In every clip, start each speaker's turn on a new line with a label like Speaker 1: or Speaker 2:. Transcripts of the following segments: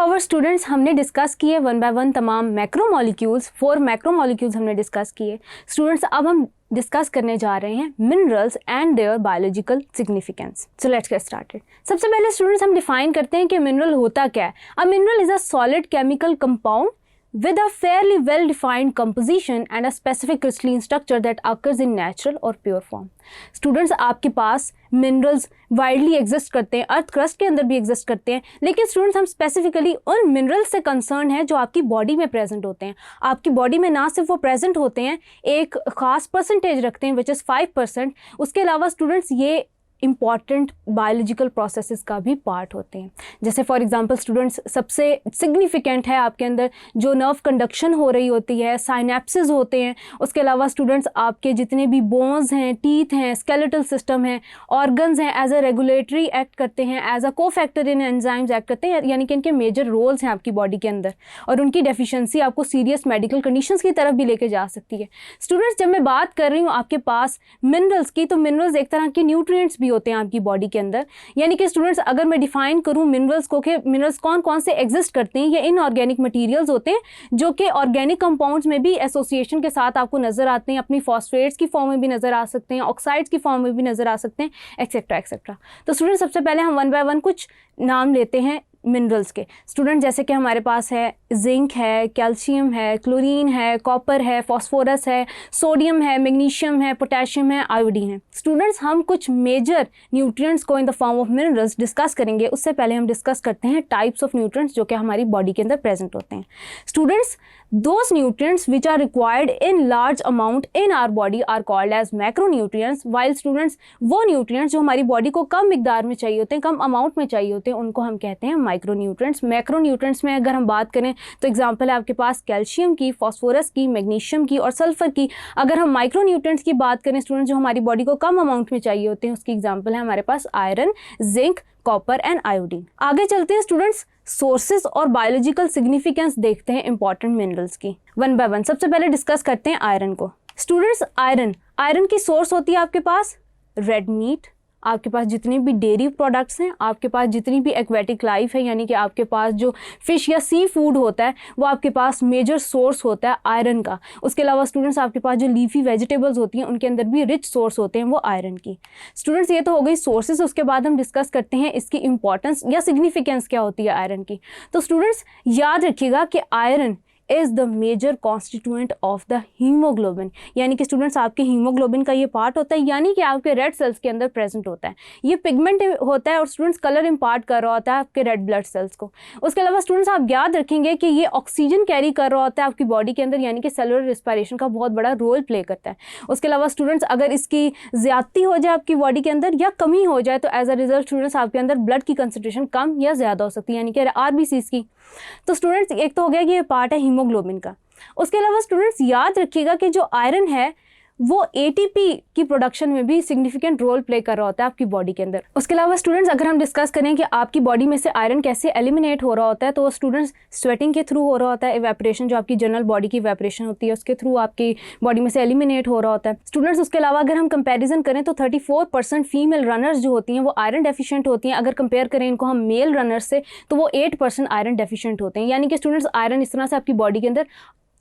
Speaker 1: Forward students, हमने discuss किए one by one तमाम मैक्रोमोलिक्यूल्स, 4 मैक्रोमोलिक्यूल्स हमने डिस्कस किए। स्टूडेंट्स, अब हम डिस्कस करने जा रहे हैं minerals and their biological significance. So let's get started. सबसे पहले स्टूडेंट्स हम डिफाइन करते हैं कि मिनरल होता क्या है। A mineral is a solid chemical compound with a fairly well defined composition and a specific crystalline structure that occurs in natural or pure form। Students, आपके पास मिनरल्स वाइडली एग्जिस्ट करते हैं, earth crust के अंदर भी exist करते हैं, लेकिन students हम स्पेसिफिकली उन मिनरल्स से कंसर्न है जो आपकी बॉडी में प्रेजेंट होते हैं। आपकी बॉडी में ना सिर्फ वो प्रेजेंट होते हैं, एक खास परसेंटेज रखते हैं विच इज़ 5%। उसके अलावा स्टूडेंट्स ये इंपॉर्टेंट बायोलॉजिकल प्रोसेसेस का भी पार्ट होते हैं। जैसे फॉर एग्जांपल स्टूडेंट्स, सबसे सिग्निफिकेंट है आपके अंदर जो नर्व कंडक्शन हो रही होती है, साइनेप्सिस होते हैं। उसके अलावा स्टूडेंट्स आपके जितने भी बोन्स हैं, टीथ हैं, स्केलेटल सिस्टम है, ऑर्गन्स हैं, एज अ रेगुलेटरी एक्ट करते हैं, एज अ को फैक्टर इन एंजाइम्स एक्ट करते हैं, यानी कि इनके मेजर रोल्स हैं आपकी बॉडी के अंदर, और उनकी डेफिशिएंसी आपको सीरियस मेडिकल कंडीशंस की तरफ भी लेके जा सकती है। स्टूडेंट्स, जब मैं बात कर रही हूँ आपके पास मिनरल्स की, तो मिनरल्स एक तरह के न्यूट्रिएंट्स भी होते हैं आपकी बॉडी के अंदर। यानी कि स्टूडेंट्स, अगर मैं डिफाइन करूं मिनरल्स को कि मिनरल्स कौन कौन से एग्जिस्ट करते हैं, ये इनऑर्गेनिक मटेरियल्स होते हैं जो कि ऑर्गेनिक कंपाउंड्स में भी एसोसिएशन के साथ आपको नजर आते हैं, अपनी फॉस्फेट्स की फॉर्म में भी नजर आ सकते हैं, ऑक्साइड्स की फॉर्म में भी नजर आ सकते हैं, एक्सेट्रा एक्सेट्रा। तो स्टूडेंट्स, सबसे पहले हम वन बाय वन कुछ नाम लेते हैं मिनरल्स के। स्टूडेंट, जैसे कि हमारे पास है जिंक है, कैल्शियम है, क्लोरीन है, कॉपर है, फास्फोरस है, सोडियम है, मैग्नीशियम है, पोटेशियम है, आयोडीन है। स्टूडेंट्स, हम कुछ मेजर न्यूट्रिएंट्स को in the form of minerals discuss करेंगे। उससे पहले हम डिस्कस करते हैं टाइप्स ऑफ न्यूट्रिएंट्स जो कि हमारी बॉडी के अंदर प्रेजेंट होते हैं। Students, those nutrients which are required in large amount in our body are called as macronutrients, while students वो nutrients जो हमारी बॉडी को कम मिकदार में चाहिए होते हैं, कम अमाउंट में चाहिए होते हैं, उनको हम कहते हैं माइक्रोन्यूट्रिएंट्स। मैक्रोन्यूट्रिएंट्स में अगर हम बात करें तो एग्जांपल है आपके पास कैल्शियम की, फास्फोरस की, मैग्नीशियम की और सल्फर की। अगर हम माइक्रोन्यूट्रिएंट्स की बात करें स्टूडेंट्स जो हमारी बॉडी को कम अमाउंट में चाहिए होते हैं, उसकी एग्जाम्पल है हमारे पास iron, zinc, copper and iodine. आगे चलते हैं स्टूडेंट्स, सोर्सेज और बायोलॉजिकल सिग्निफिकेंस देखते हैं इंपॉर्टेंट मिनरल्स की वन बाय वन। सबसे पहले डिस्कस करते हैं आयरन को। स्टूडेंट्स, आयरन की सोर्स होती है आपके पास रेड मीट, आपके पास जितने भी डेयरी प्रोडक्ट्स हैं, आपके पास जितनी भी एक्वेटिक लाइफ है, यानी कि आपके पास जो फिश या सी फूड होता है, वो आपके पास मेजर सोर्स होता है आयरन का। उसके अलावा स्टूडेंट्स आपके पास जो लीफी वेजिटेबल्स होती हैं उनके अंदर भी रिच सोर्स होते हैं वो आयरन की। स्टूडेंट्स, ये तो हो गई सोर्सेज। उसके बाद हम डिस्कस करते हैं इसकी इंपॉर्टेंस या सिग्निफिकेंस क्या होती है आयरन की। तो स्टूडेंट्स, याद रखिएगा कि iron is the major constituent of the haemoglobin, यानी कि स्टूडेंट्स आपके हीमोग्लोबिन का ये पार्ट होता है, यानी कि आपके रेड सेल्स के अंदर प्रेजेंट होता है। ये पिगमेंट होता है और स्टूडेंट्स कलर इम्पार्ट कर रहा होता है आपके रेड ब्लड सेल्स को। उसके अलावा स्टूडेंट्स आप याद रखेंगे कि ये ऑक्सीजन कैरी कर रहा होता है आपकी बॉडी के अंदर, यानी कि सेलुलर रिस्पायरेशन का बहुत बड़ा रोल प्ले करता है। उसके अलावा स्टूडेंट्स अगर इसकी ज्यादती हो जाए आपकी बॉडी के अंदर या कमी हो जाए तो एज अ रिजल्ट स्टूडेंट्स आपके अंदर ब्लड की कंसंट्रेशन कम या ज़्यादा हो सकती है, यानी कि आरबीसीज की। तो स्टूडेंट्स, एक तो हो गया कि ये पार्ट है हीमोग्लोबिन का। उसके अलावा स्टूडेंट्स याद रखिएगा कि जो आयरन है वो एटीपी की प्रोडक्शन में भी सिग्निफिकेंट रोल प्ले कर रहा होता है आपकी बॉडी के अंदर। उसके अलावा स्टूडेंट्स अगर हम डिस्कस करें कि आपकी बॉडी में से आयरन कैसे एलिमिनेट हो रहा होता है, तो स्टूडेंट्स स्वेटिंग के थ्रू हो रहा होता है। इवेपोरेशन, जो आपकी जनरल बॉडी की इवेपोरेशन होती है, उसके थ्रू आपकी बॉडी में से एलिमिनेट हो रहा होता है। स्टूडेंट्स, उसके अलावा अगर हम कंपेरिजन करें तो 34% फीमेल रनर्स जो होती हैं वो आयरन डेफिशिएंट होती हैं। अगर कंपेयर करें इनको हम मेल रनर्स से तो वो 8% आयरन डेफिशिएंट होते हैं। यानी कि स्टूडेंट्स आयरन इस तरह से आपकी बॉडी के अंदर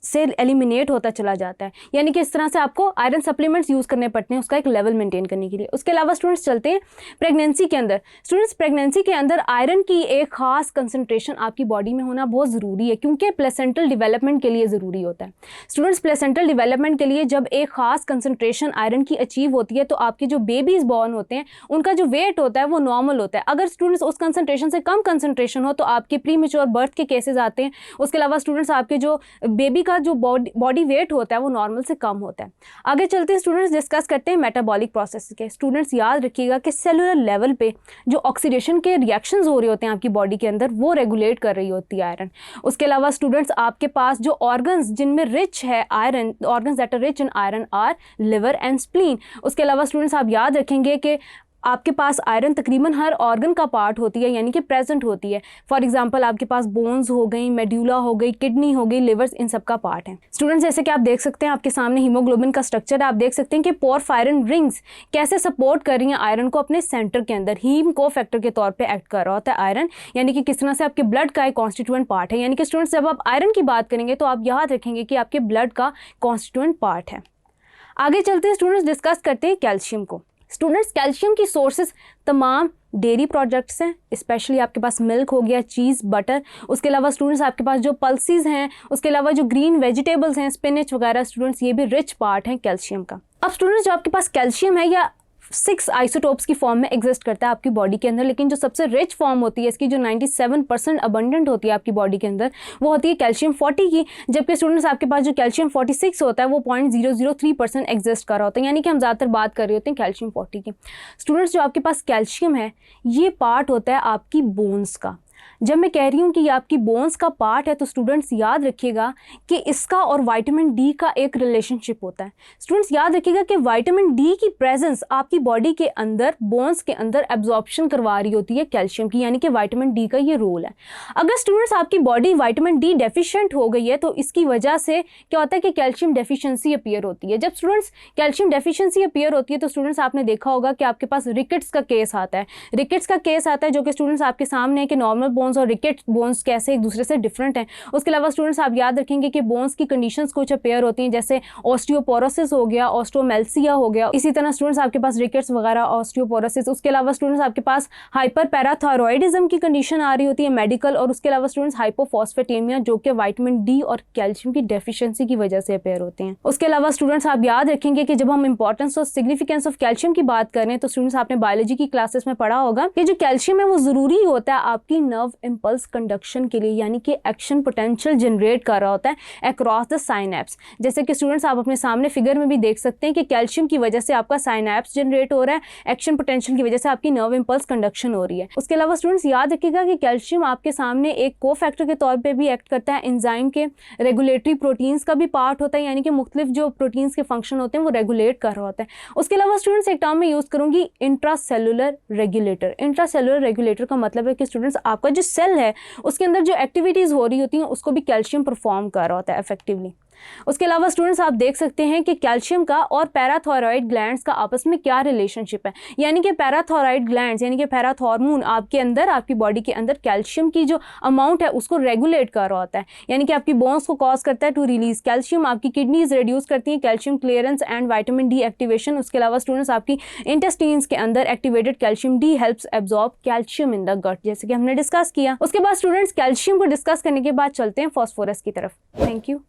Speaker 1: से एलिमिनेट होता चला जाता है, यानी कि इस तरह से आपको आयरन सप्लीमेंट्स यूज़ करने पड़ते हैं उसका एक लेवल मेंटेन करने के लिए। उसके अलावा स्टूडेंट्स चलते हैं प्रेगनेंसी के अंदर। स्टूडेंट्स, प्रेगनेंसी के अंदर आयरन की एक खास कंसंट्रेशन आपकी बॉडी में होना बहुत ज़रूरी है, क्योंकि प्लेसेंटल डेवलपमेंट के लिए ज़रूरी होता है। स्टूडेंट्स, प्लेसेंटल डेवलपमेंट के लिए जब एक खास कंसंट्रेशन आयरन की अचीव होती है तो आपके जो बेबीज़ बॉर्न होते हैं उनका जो वेट होता है वो नॉर्मल होता है। अगर स्टूडेंट्स उस कंसंट्रेशन से कम कंसंट्रेशन हो तो आपके प्री मेच्योर बर्थ के केसेज आते हैं। उसके अलावा स्टूडेंट्स आपके जो बेबी का जो बॉडी वेट होता है वो नॉर्मल से कम होता है। आगे चलते हैं स्टूडेंट्स, डिस्कस करते हैं मेटाबॉलिक प्रोसेस के। स्टूडेंट्स, याद रखिएगा कि सेलुलर लेवल पे जो ऑक्सीडेशन के रिएक्शंस हो रहे होते हैं आपकी बॉडी के अंदर वो रेगुलेट कर रही होती है आयरन। उसके अलावा स्टूडेंट्स आपके पास जो ऑर्गन्स जिनमें रिच है iron, organs that are rich in iron are liver and spleen. उसके अलावा स्टूडेंट्स आप याद रखेंगे कि आपके पास आयरन तकरीबन हर ऑर्गन का पार्ट होती है, यानी कि प्रेजेंट होती है। फॉर एग्जांपल आपके पास बोन्स हो गई, मेड्यूला हो गई, किडनी हो गई, लिवर्स, इन सब का पार्ट है। स्टूडेंट्स जैसे कि आप देख सकते हैं आपके सामने हीमोग्लोबिन का स्ट्रक्चर है। आप देख सकते हैं कि पोरफायरिन रिंग्स कैसे सपोर्ट कर रही हैं आयरन को अपने सेंटर के अंदर। हीम को फैक्टर के तौर पर एक्ट कर रहा होता है आयरन, यानी कि किस तरह से आपके ब्लड का एक कॉन्स्टिट्यूएंट पार्ट है। यानी कि स्टूडेंट्स जब आप आयरन की बात करेंगे तो आप याद रखेंगे कि आपके ब्लड का कॉन्स्टिट्यूएंट पार्ट है। आगे चलते हैं स्टूडेंट्स, डिस्कस करते हैं कैल्शियम को। स्टूडेंट्स कैल्शियम की सोर्सेज तमाम डेयरी प्रोडक्ट्स हैं, स्पेशली आपके पास मिल्क हो गया, चीज़, बटर। उसके अलावा स्टूडेंट्स आपके पास जो पल्सीज हैं, उसके अलावा जो ग्रीन वेजिटेबल्स हैं, स्पिनच वगैरह, स्टूडेंट्स ये भी रिच पार्ट हैं कैल्शियम का। अब स्टूडेंट्स जो आपके पास कैल्शियम है या 6 आइसोटोप्स की फॉर्म में एग्जिस्ट करता है आपकी बॉडी के अंदर, लेकिन जो सबसे रिच फॉर्म होती है इसकी, जो 97% अबंडेंट होती है आपकी बॉडी के अंदर, वो होती है कैल्शियम 40 की। जबकि स्टूडेंट्स आपके पास जो कैल्शियम 46 होता है वो 0.003% एग्जिस्ट कर रहा होता है, यानी कि हम ज़्यादातर बात कर रहे होते हैं कैल्शियम 40 की। स्टूडेंट्स जो आपके पास कैल्शियम है ये पार्ट होता है आपकी बोन्स का। जब मैं कह रही हूँ कि ये आपकी बोन्स का पार्ट है तो स्टूडेंट्स याद रखिएगा कि इसका और विटामिन डी का एक रिलेशनशिप होता है। स्टूडेंट्स याद रखिएगा कि विटामिन डी की प्रेजेंस आपकी बॉडी के अंदर, बोन्स के अंदर एब्जॉर्प्शन करवा रही होती है कैल्शियम की, यानी कि विटामिन डी का ये रोल है। अगर स्टूडेंट्स आपकी बॉडी विटामिन डी डेफिशिएंट हो गई है तो इसकी वजह से क्या होता है कि कैल्शियम डेफिशिएंसी अपीयर होती है। जब स्टूडेंट्स कैल्शियम डेफिशिएंसी अपीयर होती है तो स्टूडेंट्स आपने देखा होगा कि आपके पास रिकेट्स का केस आता है। रिकेट्स का केस आता है जो कि स्टूडेंट्स आपके सामने है कि नॉर्मल बोन्स और रिकेट बोन्स कैसे एक दूसरे से डिफरेंट हैं। उसके अलावा स्टूडेंट्स आप याद रखेंगे कि बोन्स की कंडीशंस कुछ अपेयर होती हैं, जैसे ऑस्टियोपोरोसिस हो गया, ऑस्टियोमेल्सिया हो गया। इसी तरह स्टूडेंट्स आपके पास रिकेट्स वगैरह, ऑस्टियोपोरोसिस। उसके अलावा स्टूडेंट्स आपके पास हाइपर पैराथायरॉयडिज्म की कंडीशन आ रही होती है मेडिकल। और उसके अलावा स्टूडेंट्स हाइपोफॉस्फेटेमिया, जो कि विटामिन डी और कैल्शियम की डेफिशिएंसी की वजह से अपेयर होते हैं। उसके अलावा स्टूडेंट्स आप याद रखेंगे कि जब हम इंपॉर्टेंस और सिग्निफिकेंस ऑफ कैल्शियम की बात करें तो स्टूडेंट्स आपने बायोलॉजी की क्लासेस में पढ़ा होगा कि जो कैल्शियम है वो जरूरी होता है आपकी नर्व इंपल्स कंडक्शन के लिए, यानी कि एक्शन पोटेंशियल जनरेट कर रहा होता है अक्रॉस द साइनेप्स। जैसे कि स्टूडेंट्स आप अपने सामने फिगर में भी देख सकते हैं कि कैल्शियम की वजह से आपका साइनेप्स जनरेट हो रहा है, एक्शन पोटेंशियल की वजह से आपकी नर्व इंपल्स कंडक्शन हो रही है। उसके अलावा स्टूडेंट्स याद रखिएगा कि कैल्शियम आपके सामने एक को फैक्टर के तौर पे भी एक्ट करता है, एंजाइम के रेगुलेटरी प्रोटीन्स का भी पार्ट होता है, यानी कि मुख्तलिफ जो प्रोटीन्स के फंक्शन होते हैं वो रेगुलेट कर रहा होता है। उसके अलावा स्टूडेंट्स एक टर्म में यूज करूंगी इंट्रासेलुलर रेगुलेटर। इंट्रासेलुलर रेगुलेटर का मतलब है कि स्टूडेंट्स आपका जो सेल है उसके अंदर जो एक्टिविटीज़ हो रही होती हैं उसको भी कैल्शियम परफॉर्म कर रहा होता है इफेक्टिवली। उसके अलावा स्टूडेंट्स आप देख सकते हैं कि कैल्शियम का और पैराथायरॉइड ग्लैंड्स का आपस में क्या रिलेशनशिप है, यानी कि पैराथायरॉइड ग्लैंड्स यानी कि पैराथॉर्मोन आपके अंदर, आपकी बॉडी के अंदर कैल्शियम की जो अमाउंट है उसको रेगुलेट कर रहा होता है, यानी कि आपकी बोन्स को कॉज करता है टू रिलीज कैल्शियम। आपकी किडनीज रिड्यूस करती हैं calcium clearance and vitamin D activation. उसके अलावा स्टूडेंट्स आपकी इंटेस्टाइन्स के अंदर activated calcium D helps absorb calcium in the gut, जैसे कि हमने डिस्कस किया। उसके बाद स्टूडेंट्स कैल्शियम को डिस्कस करने के बाद चलते हैं फास्फोरस की तरफ। Thank you.